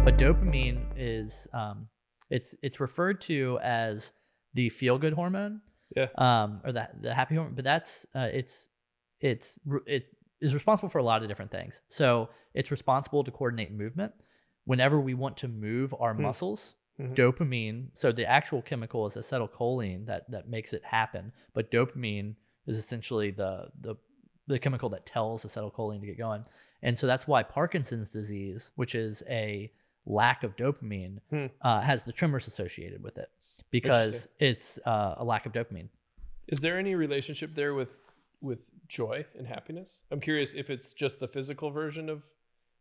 But dopamine is it's referred to as the feel good hormone, Yeah. or the happy hormone. But that's it is responsible for a lot of different things. So it's responsible to coordinate movement. Whenever we want to move our muscles, Mhm. dopamine. So the actual chemical is acetylcholine that makes it happen. But dopamine is essentially the chemical that tells acetylcholine to get going. And so that's why Parkinson's disease, which is a lack of dopamine, Hmm. has the tremors associated with it Interesting. because it's a lack of dopamine. Is there any relationship there with joy and happiness? I'm curious if it's just the physical version of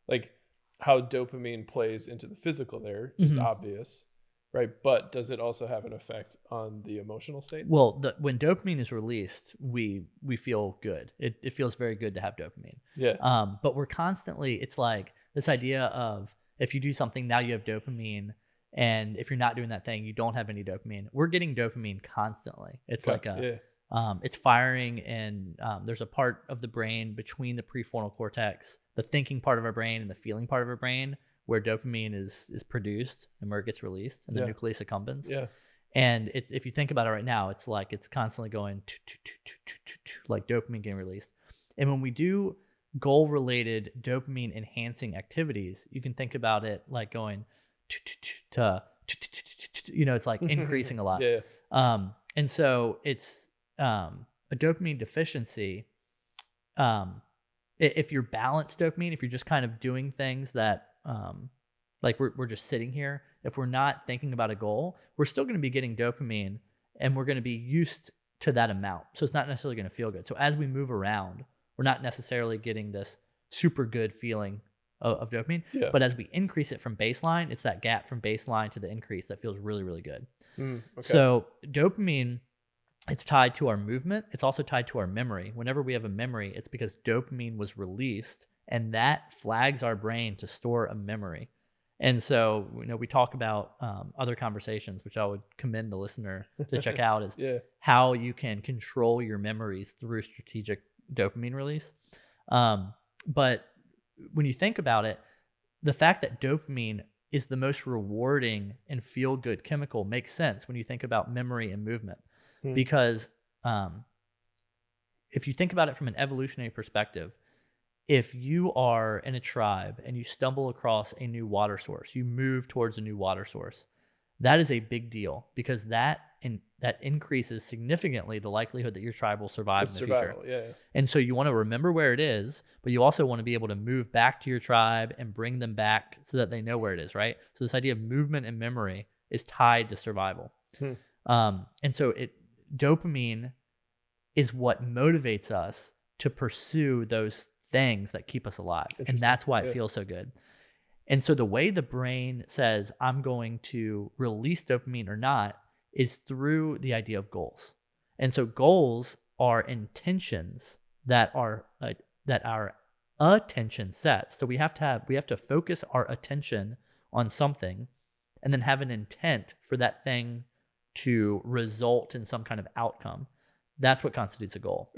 like how dopamine plays into the physical there is Mhm. obvious, right? But does it also have an effect on the emotional state? Well, when dopamine is released, we feel good. It feels very good to have dopamine. Yeah. But we're constantly, it's like this idea of if you do something, now you have dopamine. And if you're not doing that thing, you don't have any dopamine. We're getting dopamine constantly. It's like Okay. Yeah. it's firing, and there's a part of the brain between the prefrontal cortex, the thinking part of our brain, and the feeling part of our brain, where dopamine is produced and where it gets released, and the Yeah. nucleus accumbens. Yeah. And it's, if you think about it right now, it's like it's constantly going like dopamine getting released. And when we do goal related dopamine enhancing activities, you can think about it like going to it's like increasing a lot. Yeah. And so it's a dopamine deficiency. If you're balanced dopamine, if you're just kind of doing things that like we're just sitting here, if we're not thinking about a goal, we're still going to be getting dopamine, and we're going to be used to that amount. So it's not necessarily going to feel good. So as we move around, we're not necessarily getting this super good feeling of dopamine. Yeah. But as we increase it from baseline, it's that gap from baseline to the increase that feels really, really good. Okay. So dopamine, it's tied to our movement. It's also tied to our memory. Whenever we have a memory, it's because dopamine was released, and that flags our brain to store a memory. And so, we talk about other conversations, which I would commend the listener to check out, is Yeah. how you can control your memories through strategic dopamine release. But when you think about it, the fact that dopamine is the most rewarding and feel good chemical makes sense when you think about memory and movement. Hmm. Because if you think about it from an evolutionary perspective, if you are in a tribe and you stumble across a new water source, you move towards a new water source, that is a big deal, because that increases significantly the likelihood that your tribe will survive It's in the survival. future. Yeah. And so you want to remember where it is, but you also want to be able to move back to your tribe and bring them back so that they know where it is, right? So this idea of movement and memory is tied to survival. Hmm. And so dopamine is what motivates us to pursue those things that keep us alive. And Interesting. that's why it Yeah. feels so good. And so the way the brain says, I'm going to release dopamine or not, is through the idea of goals. And so goals are intentions that our attention sets. So we have to focus our attention on something, and then have an intent for that thing to result in some kind of outcome. That's what constitutes a goal.